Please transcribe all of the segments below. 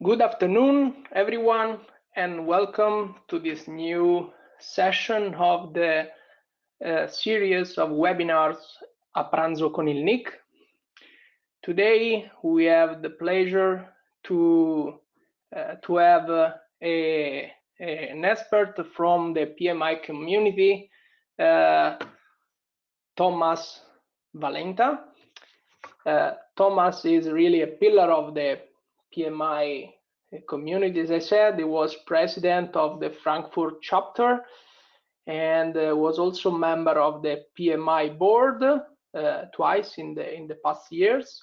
Good afternoon, everyone, and welcome to this new session of the series of webinars A Pranzo con il NIC. Today, we have the pleasure to have an expert from the PMI community, Thomas Walenta. Thomas is really a pillar of the PMI community. As I said, he was president of the Frankfurt chapter and was also member of the PMI board twice in the past years.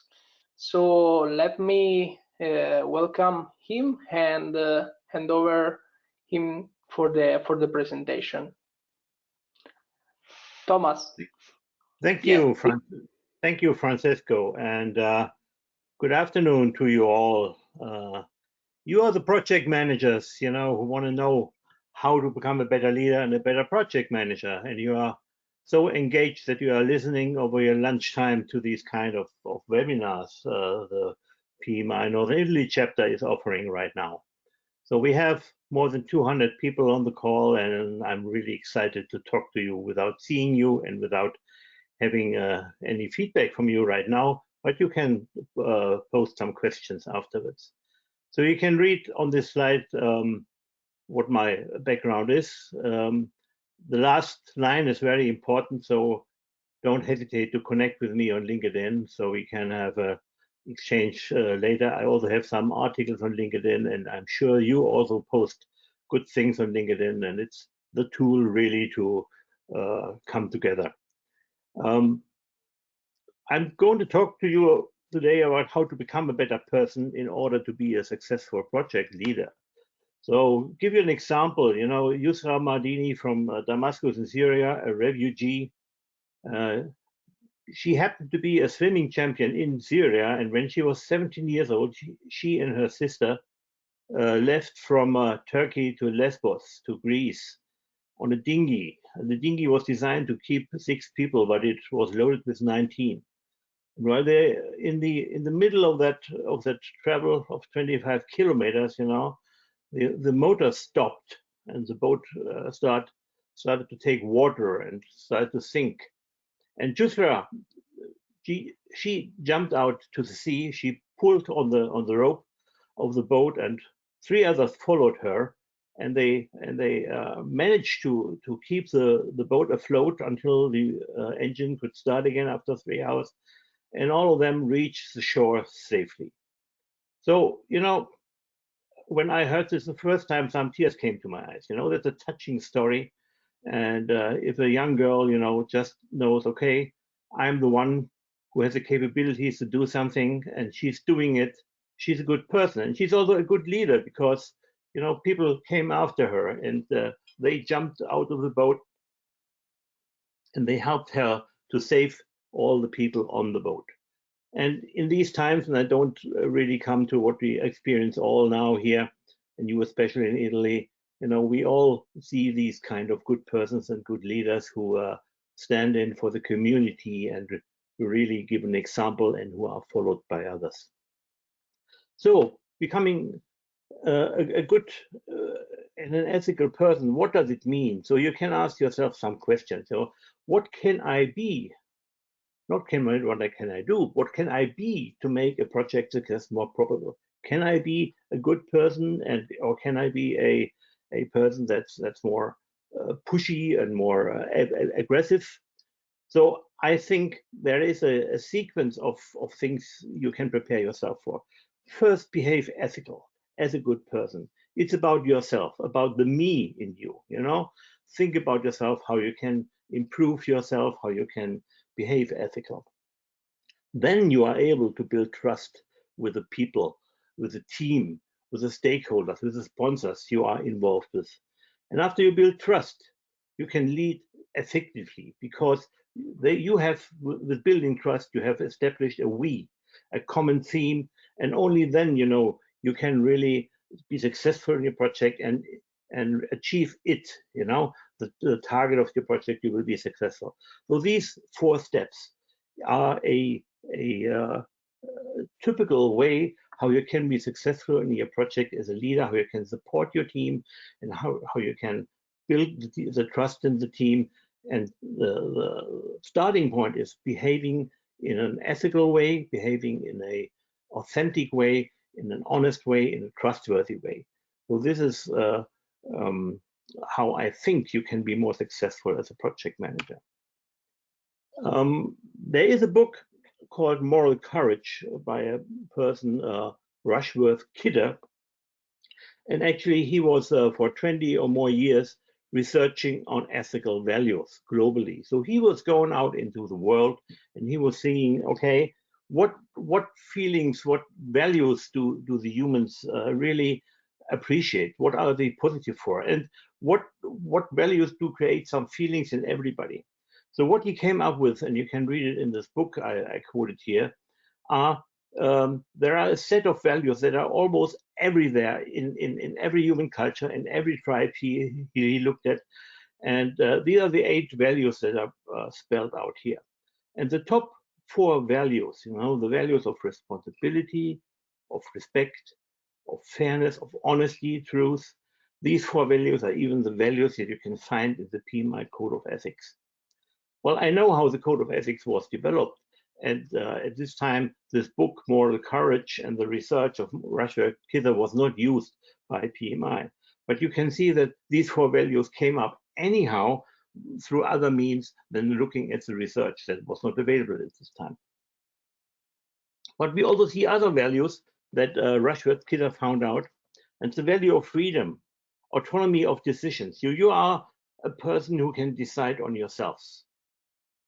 So let me welcome him and hand over him for the presentation. Thomas. Thank you, Thank you, Francisco, and good afternoon to you all. You are the project managers, who want to know how to become a better leader and a better project manager, and you are so engaged that you are listening over your lunchtime to these kind of webinars the PMI Northern Italy chapter is offering right now. So we have more than 200 people on the call, and I'm really excited to talk to you without seeing you and without having any feedback from you right now, but you can post some questions afterwards. So you can read on this slide what my background is. The last line is very important, so don't hesitate to connect with me on LinkedIn so we can have a exchange later. I also have some articles on LinkedIn, and I'm sure you also post good things on LinkedIn, and it's the tool really to come together. I'm going to talk to you today about how to become a better person in order to be a successful project leader. So give you an example, Yusra Mardini from Damascus in Syria, a refugee. She happened to be a swimming champion in Syria, and when she was 17 years old, she and her sister left from Turkey to Lesbos, to Greece, on a dinghy. The dinghy was designed to keep 6 people, but it was loaded with 19. While they're in the middle of that travel of 25 kilometers, the motor stopped and the boat started to take water and started to sink. And Jusra, she jumped out to the sea. She pulled on the rope of the boat, and 3 others followed her. And they managed to keep the boat afloat until the engine could start again after 3 hours, and all of them reached the shore safely. So, when I heard this the first time, some tears came to my eyes. That's a touching story. And if a young girl, just knows, okay, I'm the one who has the capabilities to do something, and she's doing it, she's a good person. And she's also a good leader because people came after her, and they jumped out of the boat and they helped her to save all the people on the boat. And in these times, and I don't really come to what we experience all now here, and you especially in Italy, we all see these kind of good persons and good leaders who stand in for the community and really give an example and who are followed by others. So becoming a good and an ethical person, what does it mean? So you can ask yourself some questions. So what can I be? Not what can I do? What can I be to make a project success more probable? Can I be a good person, or can I be a person that's more pushy and more aggressive? So I think there is a sequence of things you can prepare yourself for. First, behave ethical as a good person. It's about yourself, about the me in you. Think about yourself, how you can improve yourself, how you can behave ethical. Then you are able to build trust with the people, with the team, with the stakeholders, with the sponsors you are involved with. And after you build trust, you can lead effectively because you have, with building trust, you have established a common theme, and only then you can really be successful in your project and achieve it. The target of your project, you will be successful. So these 4 steps are a typical way how you can be successful in your project as a leader, how you can support your team, and how you can build the trust in the team. And the starting point is behaving in an ethical way, behaving in an authentic way, in an honest way, in a trustworthy way. So this is how I think you can be more successful as a project manager. There is a book called Moral Courage by a person, Rushworth Kidder. And actually he was for 20 or more years researching on ethical values globally. So he was going out into the world and he was seeing, okay, what feelings, what values do the humans really appreciate? What are they positive for? And what values do create some feelings in everybody? So what he came up with, and you can read it in this book I quoted here, are there are a set of values that are almost everywhere in every human culture, in every tribe he looked at. And these are the 8 values that are spelled out here. And the top 4 values, the values of responsibility, of respect, of fairness, of honesty, truth. These 4 values are even the values that you can find in the PMI Code of Ethics. Well, I know how the Code of Ethics was developed. And at this time, this book, Moral Courage, and the research of Rushworth Kidder was not used by PMI. But you can see that these 4 values came up anyhow through other means than looking at the research that was not available at this time. But we also see other values that Rushworth Kidder found out, and the value of freedom, autonomy of decisions. You are a person who can decide on yourselves.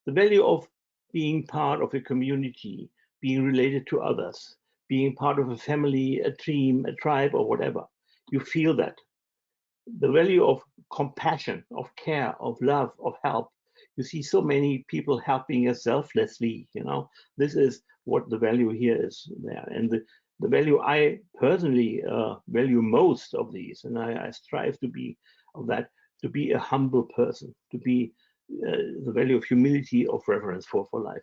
The value of being part of a community, being related to others, being part of a family, a team, a tribe, or whatever. You feel that. The value of compassion, of care, of love, of help. You see so many people helping us selflessly, This is what the value here is there. And the value I personally value most of these, and I strive to be of that, to be a humble person, to be the value of humility, of reverence for life.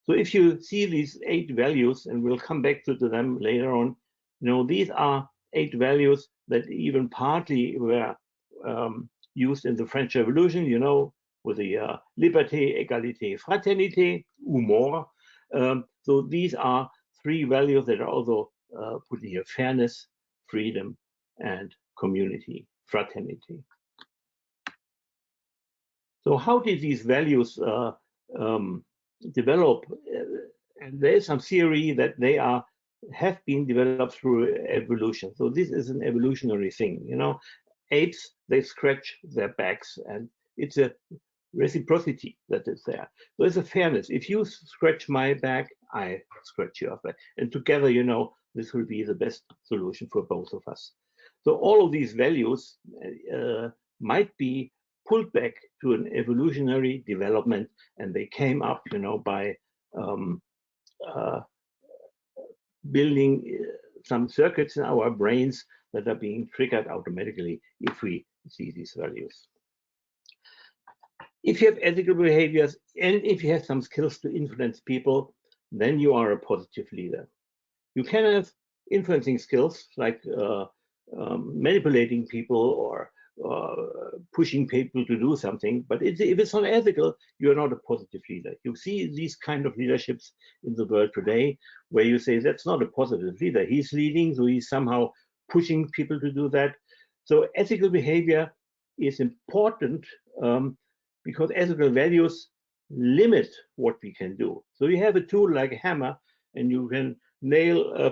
So if you see these 8 values, and we'll come back to them later on, these are 8 values that even partly were used in the French Revolution, with the liberté, égalité, fraternité, humour. So these are 3 values that are also put here: fairness, freedom, and community, fraternity. So how did these values develop? And there is some theory that they have been developed through evolution. So this is an evolutionary thing. Apes, they scratch their backs, and it's a reciprocity that is there. So it's a fairness. If you scratch my back, I scratch your back, and together, this will be the best solution for both of us. So all of these values might be pulled back to an evolutionary development, and they came up, by building some circuits in our brains that are being triggered automatically if we see these values. If you have ethical behaviors and if you have some skills to influence people, then you are a positive leader. You can have influencing skills like manipulating people or pushing people to do something, but if it's not ethical, you're not a positive leader. You see these kind of leaderships in the world today, where you say that's not a positive leader. He's leading, so he's somehow pushing people to do that. So ethical behavior is important because ethical values limit what we can do. So you have a tool like a hammer, and you can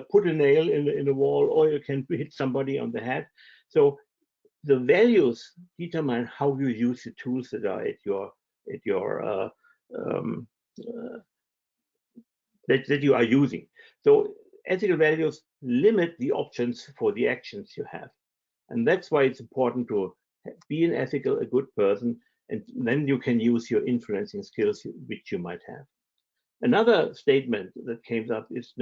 put a nail in the wall, or you can hit somebody on the head. So the values determine how you use the tools that are that you are using. So ethical values limit the options for the actions you have, and that's why it's important to be an ethical, a good person, and then you can use your influencing skills which you might have. Another statement that came up is,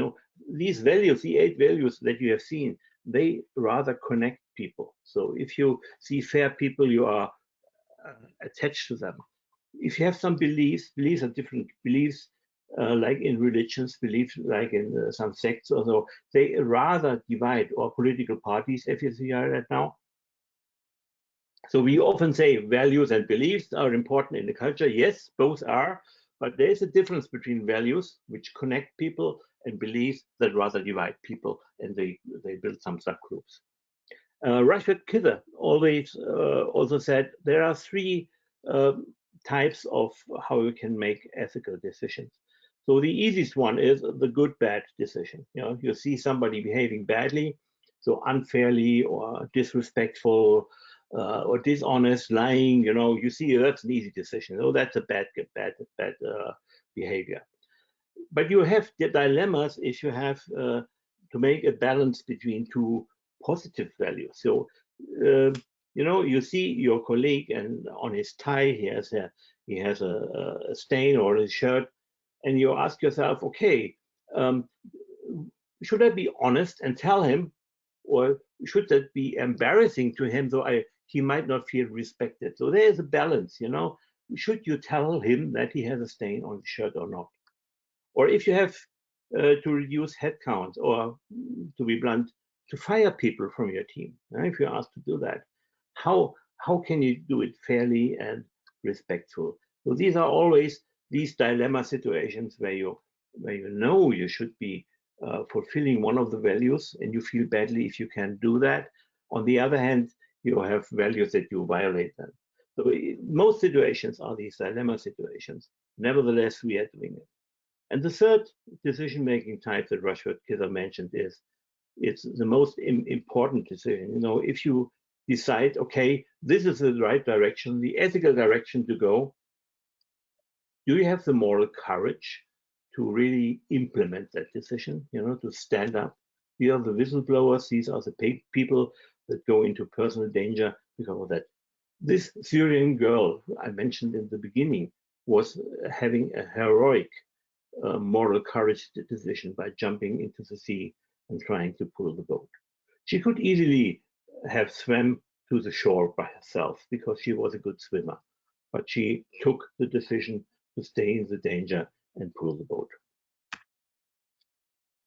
these values, the 8 values that you have seen, they rather connect people. So if you see fair people, you are attached to them. If you have some beliefs are different beliefs, like in religions, beliefs, like in some sects or so. They rather divide, or political parties, if you see right now. So we often say values and beliefs are important in the culture. Yes, both are, but there is a difference between values, which connect people, and beliefs that rather divide people, and they build some subgroups. Rashad Kidder always also said there are three types of how you can make ethical decisions. So the easiest one is the good-bad decision. You know, you see somebody behaving badly, so unfairly or disrespectful or dishonest, lying. You know, you see that's an easy decision. Oh, that's a bad behavior. But you have the dilemmas if you have to make a balance between two positive values. So, you know, you see your colleague, and on his tie he has a stain, or his shirt, and you ask yourself, okay, should I be honest and tell him, or should that be embarrassing to him, so he might not feel respected? So there is a balance, you know. Should you tell him that he has a stain on the shirt or not? Or if you have to reduce headcount, or to be blunt, to fire people from your team, if you're asked to do that, how can you do it fairly and respectful? So these are always these dilemma situations where you know you should be fulfilling one of the values, and you feel badly if you can't do that. On the other hand, you have values that you violate them. So most situations are these dilemma situations. Nevertheless, we are doing it. And the third decision-making type that Rashad Kidder mentioned is, it's the most important decision. You know, if you decide, okay, this is the right direction, the ethical direction to go, do you have the moral courage to really implement that decision, you know, to stand up? These are the whistleblowers. These are the people that go into personal danger because of that. This Syrian girl I mentioned in the beginning was having a heroic moral courage decision by jumping into the sea and trying to pull the boat. She could easily have swam to the shore by herself because she was a good swimmer, but she took the decision to stay in the danger and pull the boat.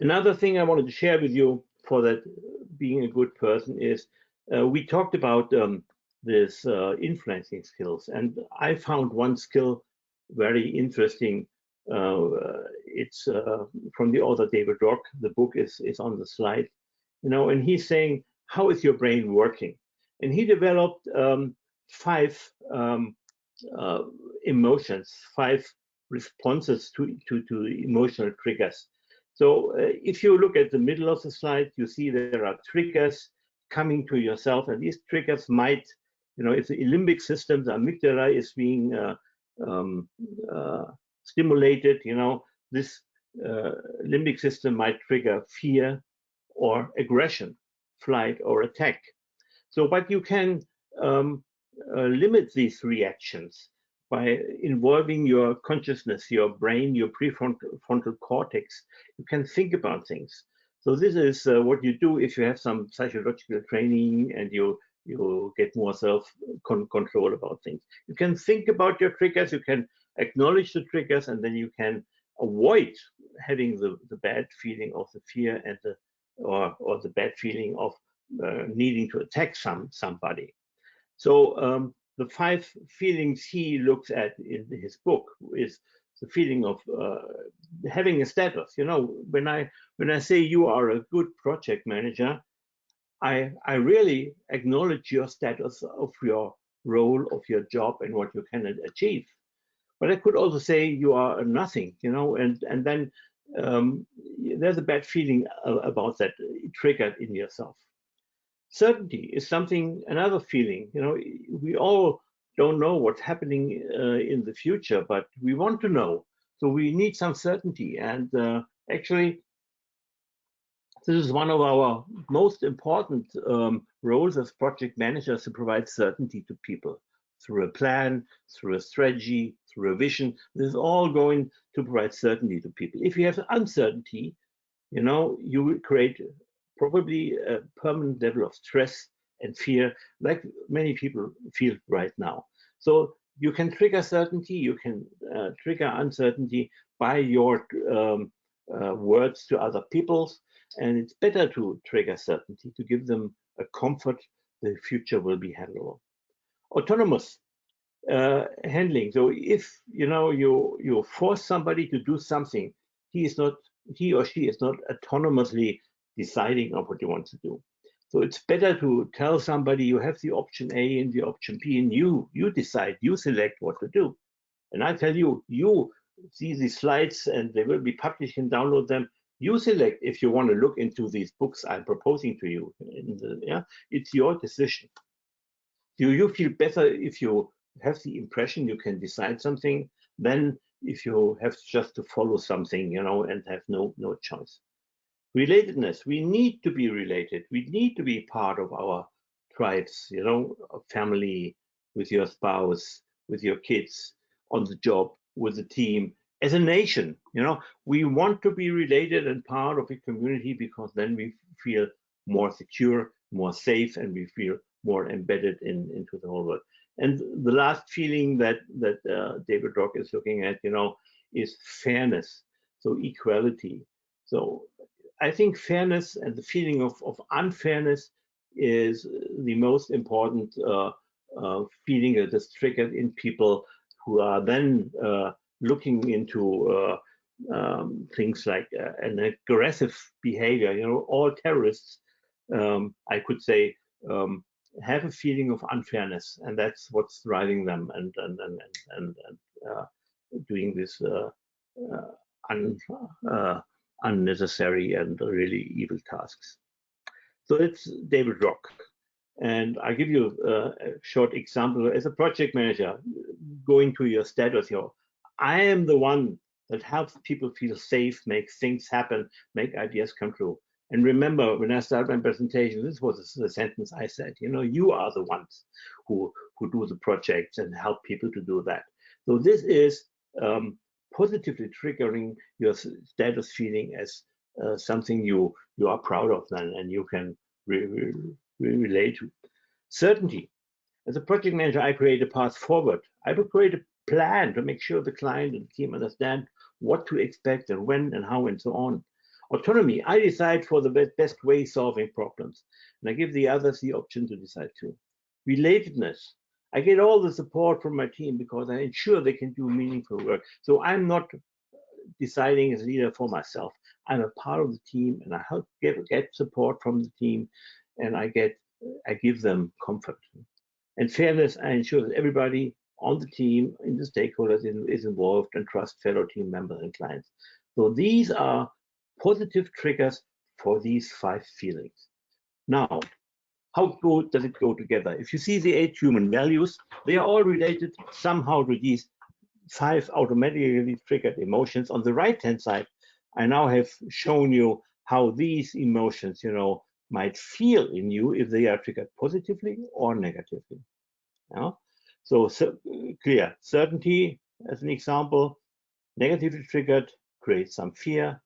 Another thing I wanted to share with you for that being a good person is we talked about this influencing skills, and I found one skill very interesting. It's from the author David Rock. The book is on the slide, you know, and he's saying, how is your brain working? And he developed 5 emotions, 5 responses to emotional triggers. So if you look at the middle of the slide, you see there are triggers coming to yourself, and these triggers might, you know, if the limbic system, the amygdala, is being stimulated, you know, this limbic system might trigger fear or aggression, flight or attack. So, but you can limit these reactions by involving your consciousness, your brain, your prefrontal cortex. You can think about things. So this is what you do if you have some psychological training and you get more self-control about things. You can think about your triggers, you can acknowledge the triggers, and then you can avoid having the bad feeling of the fear and or the bad feeling of needing to attack somebody. So the 5 feelings he looks at in his book is the feeling of having a status. You know, when I say you are a good project manager, I really acknowledge your status of your role, of your job, and what you can achieve. But I could also say you are nothing, you know, and then there's a bad feeling about that triggered in yourself. Certainty is another feeling. You know, we all don't know what's happening in the future, but we want to know. So we need some certainty. And actually, this is one of our most important roles as project managers, to provide certainty to people through a plan, through a strategy, through a vision. This is all going to provide certainty to people. If you have uncertainty, you know, you will create probably a permanent level of stress and fear, like many people feel right now. So you can trigger certainty, you can trigger uncertainty, by your words to other people's, and it's better to trigger certainty, to give them a comfort the future will be handleable. Autonomous handling. So if you force somebody to do something, he or she is not autonomously deciding on what you want to do. So it's better to tell somebody you have the option A and the option B, and you decide, you select what to do. And I tell you, you see these slides and they will be published and download them. You select if you want to look into these books I'm proposing to you. It's your decision. Do you feel better if you have the impression you can decide something than if you have just to follow something, and have no choice? Relatedness. We need to be related. We need to be part of our tribes, a family, with your spouse, with your kids, on the job, with the team, as a nation. We want to be related and part of a community, because then we feel more secure, more safe, and we feel more embedded into the whole world. And the last feeling that David Rock is looking at, is fairness. So equality. So I think fairness and the feeling of unfairness is the most important feeling that is triggered in people who are then looking into things like an aggressive behavior. All terrorists, I could say, have a feeling of unfairness, and that's what's driving them and doing this unnecessary and really evil tasks. So it's David Rock. And I give you a short example. As a project manager, going to your status, I am the one that helps people feel safe, make things happen, make ideas come true. And remember, when I started my presentation, this was the sentence I said, you are the ones who do the projects and help people to do that. So this is positively triggering your status feeling as something you are proud of then, and you can relate to. Certainty. As a project manager, I create a path forward. I will create a plan to make sure the client and the team understand what to expect and when and how and so on. Autonomy. I decide for the best way solving problems, and I give the others the option to decide too. Relatedness. I get all the support from my team because I ensure they can do meaningful work. So I'm not deciding as a leader for myself. I'm a part of the team, and I help get support from the team, and I give them comfort. And fairness, I ensure that everybody on the team, in the stakeholders, is involved and trust fellow team members and clients. So these are positive triggers for these 5 feelings. Now, how does it go together? If you see the 8 human values, they are all related somehow to these 5 automatically triggered emotions. On the right-hand side, I now have shown you how these emotions, might feel in you if they are triggered positively or negatively. So clear. Certainty, as an example, negatively triggered creates some fear.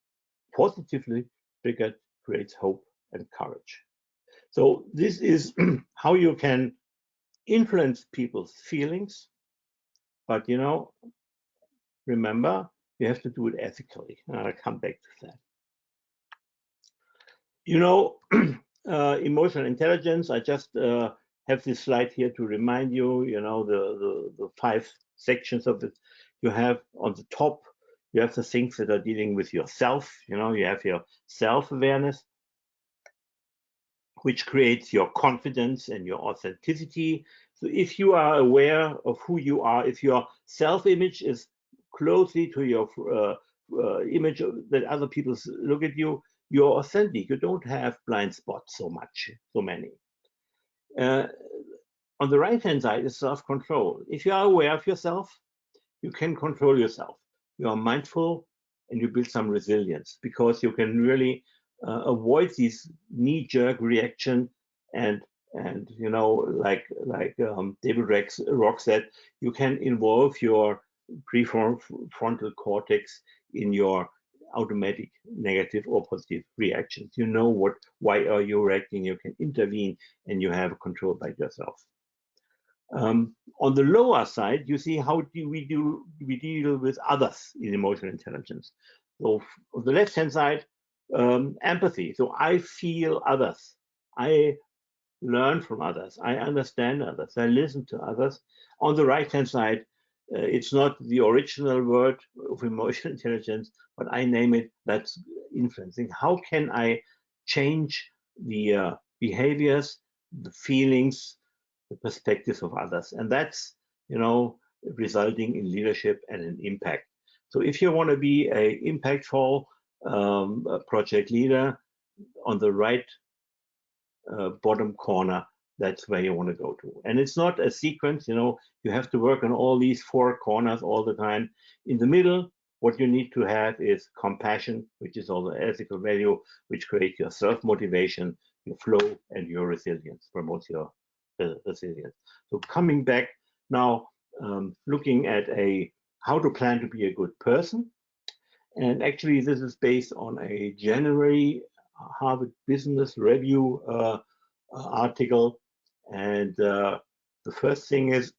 Positively triggered creates hope and courage. So this is how you can influence people's feelings, but remember, you have to do it ethically. And I'll come back to that. Emotional intelligence. I just have this slide here to remind you. The 5 sections of it. You have on the top, you have the things that are dealing with yourself. You have your self-awareness, which creates your confidence and your authenticity. So if you are aware of who you are, if your self-image is closely to your image that other people look at you, you're authentic. You don't have blind spots so many. On the right-hand side is self-control. If you are aware of yourself, you can control yourself. You are mindful and you build some resilience, because you can really avoid these knee-jerk reaction and like David Rock said, you can involve your prefrontal cortex in your automatic negative or positive reactions. Why are you reacting? You can intervene, and you have control by yourself. On the lower side, you see how do we deal with others in emotional intelligence. So on the left-hand side, empathy. So I feel others. I learn from others. I understand others. I listen to others. On the right-hand side, it's not the original word of emotional intelligence, but I name it. That's influencing. How can I change the behaviors, the feelings, the perspectives of others? And that's, resulting in leadership and an impact. So if you want to be a impactful project leader, on the right bottom corner, that's where you want to go to. And it's not a sequence, you have to work on all these four corners all the time. In the middle, what you need to have is compassion, which is also ethical value, which creates your self-motivation, your flow, and your resilience, promotes your resilience. So coming back now, looking at how to plan to be a good person. And actually, this is based on a January Harvard Business Review article. And the first thing is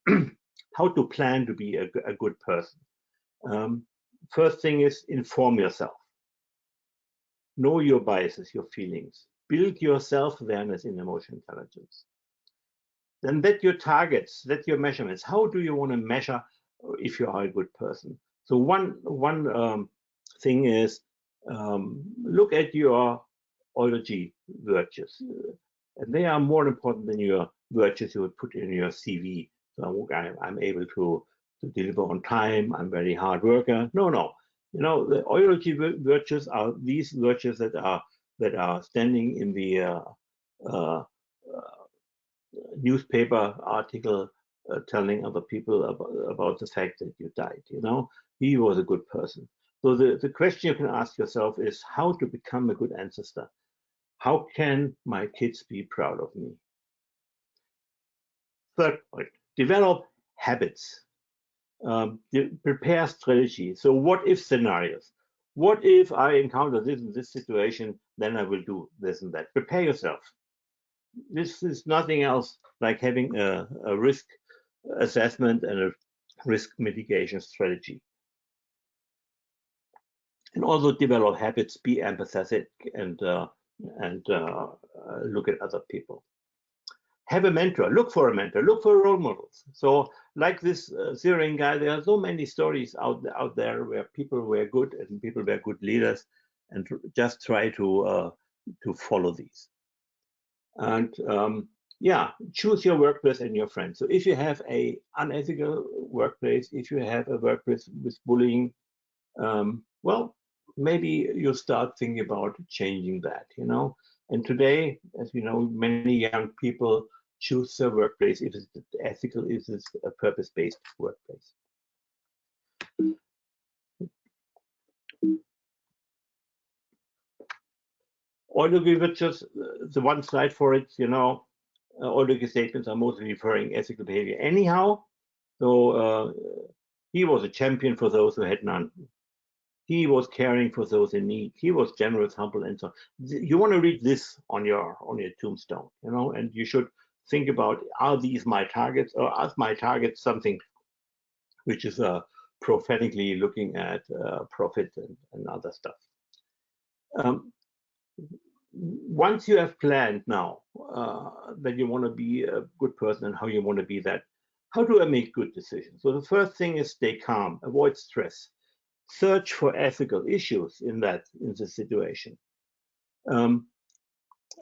how to plan to be a good person. First thing is inform yourself. Know your biases, your feelings. Build your self-awareness in emotional intelligence. Then set your targets, set your measurements. How do you want to measure if you are a good person? So one thing is look at your ology virtues. And they are more important than your virtues you would put in your CV. So I'm able to deliver on time. I'm very hard worker. No. The ology virtues are these virtues that are standing in the newspaper article telling other people about the fact that you died. He was a good person. So the question you can ask yourself is how to become a good ancestor. How can my kids be proud of me? Third point, develop habits. Prepare strategy. So what if scenarios? What if I encounter this in this situation, then I will do this and that. Prepare yourself. This is nothing else like having a risk assessment and a risk mitigation strategy. And also develop habits, be empathetic, and look at other people. Have a mentor, look for a mentor, look for role models. So like this Syrian guy, there are so many stories out there where people were good and people were good leaders, and just try to follow these. And choose your workplace and your friends. So if you have an unethical workplace, if you have a workplace with bullying, well, maybe you start thinking about changing that, And today, as you know, many young people choose their workplace if it's ethical, if it's a purpose-based workplace. Ology virtues, the one slide for it, Ology statements are mostly referring ethical behavior anyhow. So he was a champion for those who had none. He was caring for those in need. He was generous, humble, and so on. You want to read this on your tombstone, and you should think about, are these my targets, or are my targets something which is prophetically looking at profit and other stuff. Once you have planned now that you want to be a good person and how you want to be that, how do I make good decisions? So the first thing is stay calm, avoid stress. Search for ethical issues in the situation.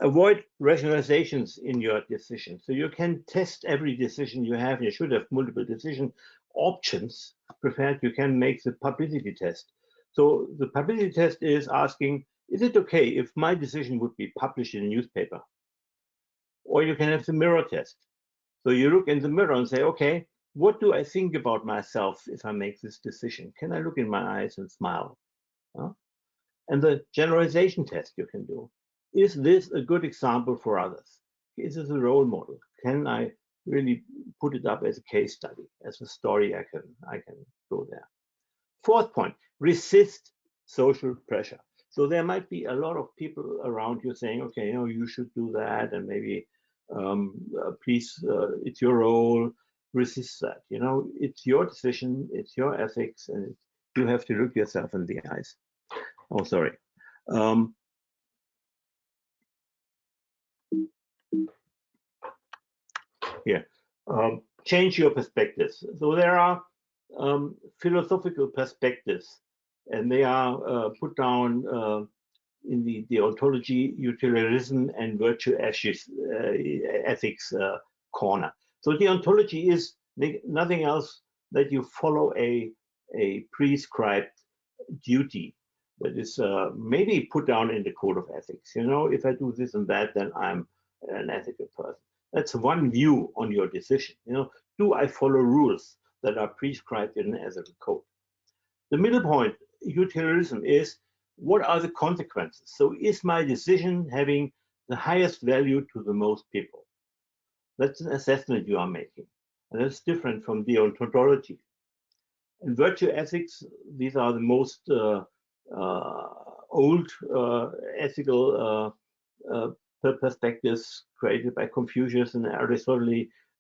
Avoid rationalizations in your decision. So you can test every decision you have. You should have multiple decision options prepared. You can make the publicity test. So the publicity test is asking, is it okay if my decision would be published in a newspaper? Or you can have the mirror test. So you look in the mirror and say, okay, what do I think about myself if I make this decision? Can I look in my eyes and smile? And the generalization test you can do. Is this a good example for others? Is this a role model? Can I really put it up as a case study, as a story I can go there? Fourth point, resist social pressure. So there might be a lot of people around you saying, okay, you should do that, and maybe please, it's your role. resist that. You know, it's your decision, it's your ethics, and you have to look yourself in the eyes. Oh, sorry. Here, change your perspectives. So there are philosophical perspectives, and they are put down in the ontology, utilitarianism, and virtue ethics corner. So the ontology is nothing else that you follow a prescribed duty that is maybe put down in the code of ethics. You know, if I do this and that, then I'm an ethical person. That's one view on your decision. You know, do I follow rules that are prescribed in an ethical code? The middle point, utilitarianism, is what are the consequences? So is my decision having the highest value to the most people? That's an assessment you are making. And that's different from deontology. In virtue ethics, these are the most old ethical perspectives created by Confucius and Aristotle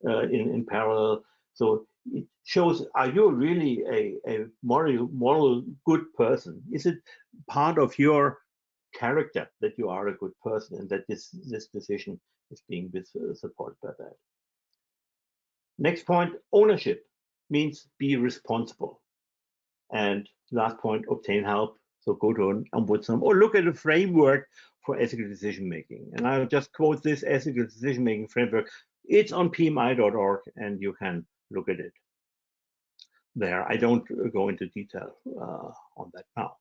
in parallel. So it shows, are you really a moral good person? Is it part of your character that you are a good person and that this decision is being supported by that? Next point, ownership means be responsible. And last point, obtain help. So go to an ombudsman or look at a framework for ethical decision making. And I'll just quote this ethical decision making framework. It's on pmi.org and you can look at it there. I don't go into detail on that now.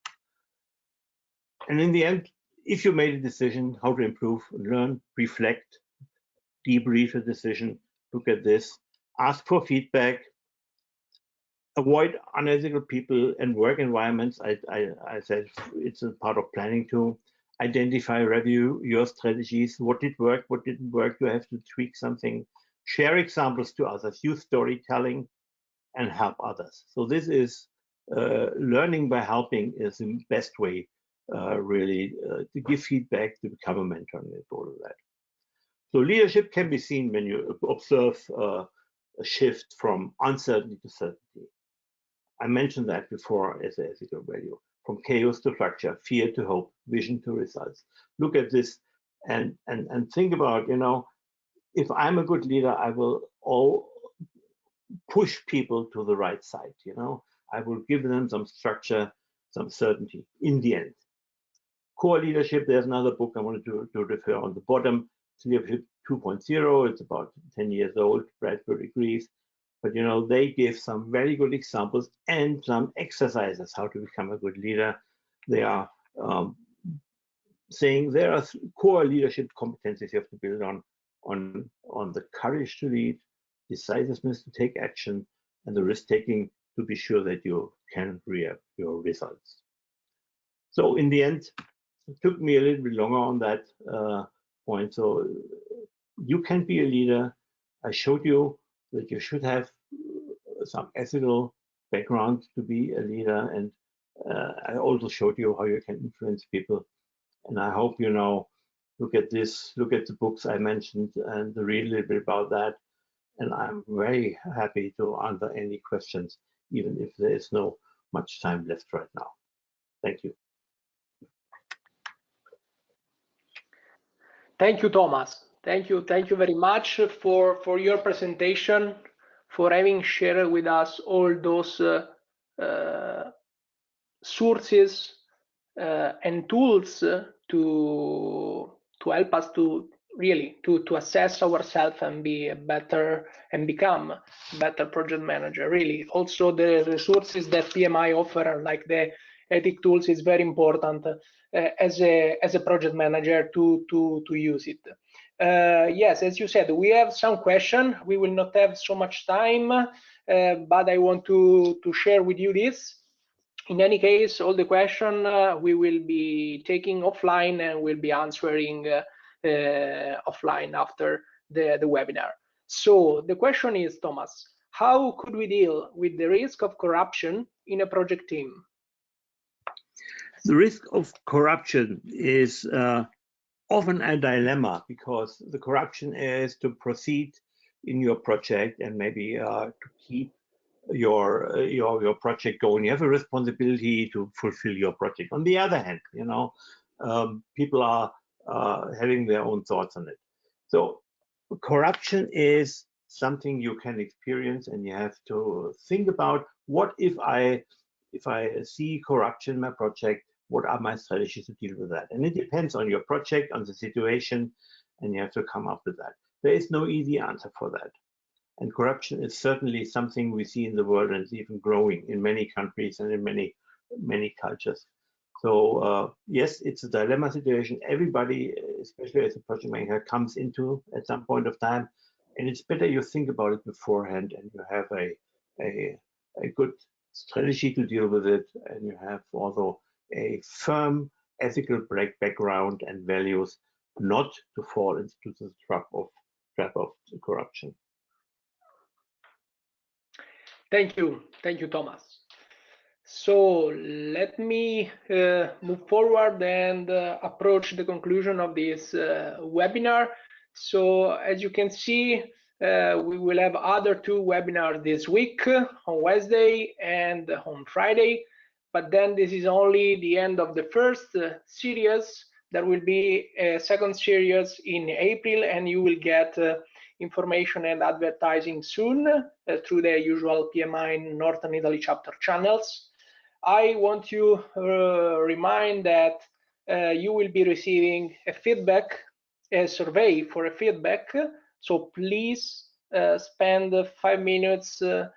And in the end, if you made a decision, how to improve, learn, reflect, debrief a decision, look at this, ask for feedback, avoid unethical people and work environments. I said it's a part of planning too. Identify, review your strategies. What did work? What didn't work? You have to tweak something. Share examples to others. Use storytelling and help others. So this is learning by helping is the best way really to give feedback, to become a mentor and all of that. So leadership can be seen when you observe a shift from uncertainty to certainty. I mentioned that before as an ethical value, from chaos to structure, fear to hope, vision to results. Look at this and think about, you know, if I'm a good leader, I will all push people to the right side, you know. I will give them some structure, some certainty in the end. Core leadership, there's another book I wanted to refer on the bottom, Leadership 2.0, it's about 10 years old, Bradford agrees. But you know, they give some very good examples and some exercises how to become a good leader. They are saying there are core leadership competencies you have to build on the courage to lead, decisiveness to take action, and the risk taking to be sure that you can reap your results. So in the end, it took me a little bit longer on that point. So you can be a leader. I showed you that you should have some ethical background to be a leader, and I also showed you how you can influence people. And I hope you know, look at this, look at the books I mentioned, and read a little bit about that. And I'm very happy to answer any questions, even if there is no much time left right now. Thank you. Thank you, Thomas. Thank you very much for your presentation, for having shared with us all those sources and tools to help us to really to assess ourselves and be a better and become a better project manager. Really, also the resources that PMI offer, like the ethic tools, is very important as a project manager to use it. Yes, as you said, we have some questions. We will not have so much time, but I want to share with you this. In any case, all the questions we will be taking offline and we'll be answering offline after the webinar. So the question is, Thomas, how could we deal with the risk of corruption in a project team? The risk of corruption is often a dilemma, because the corruption is to proceed in your project and maybe to keep your project going. You have a responsibility to fulfill your project. On the other hand, people are having their own thoughts on it. So corruption is something you can experience, and you have to think about, what if I see corruption in my project, what are my strategies to deal with that? And it depends on your project, on the situation, and you have to come up with that. There is no easy answer for that. And corruption is certainly something we see in the world, and it's even growing in many countries and in many cultures. So yes, it's a dilemma situation. Everybody, especially as a project manager, comes into at some point of time, and it's better you think about it beforehand, and you have a good strategy to deal with it, and you have also a firm ethical background and values, not to fall into the trap of corruption. Thank you, Thomas. So let me move forward and approach the conclusion of this webinar. So as you can see, we will have other 2 webinars this week, on Wednesday and on Friday. But then this is only the end of the first series. There will be a second series in April, and you will get information and advertising soon through the usual PMI Northern Italy chapter channels. I want to remind that you will be receiving a survey for a feedback. So please spend 5 minutes to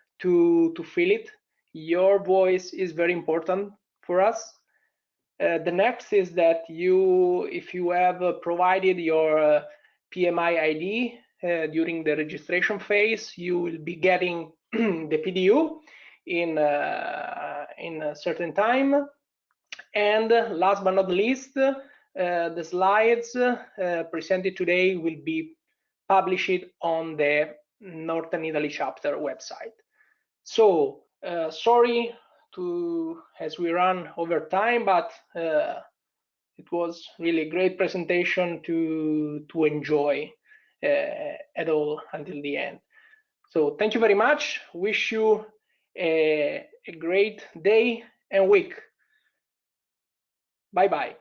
fill it. Your voice is very important for us. The next is that if you have provided your PMI ID during the registration phase, you will be getting the PDU in a certain time. And last but not least, the slides presented today will be published on the Northern Italy chapter website. So sorry as we run over time, but it was really a great presentation to enjoy at all until the end. So thank you very much. Wish you a great day and week. Bye-bye.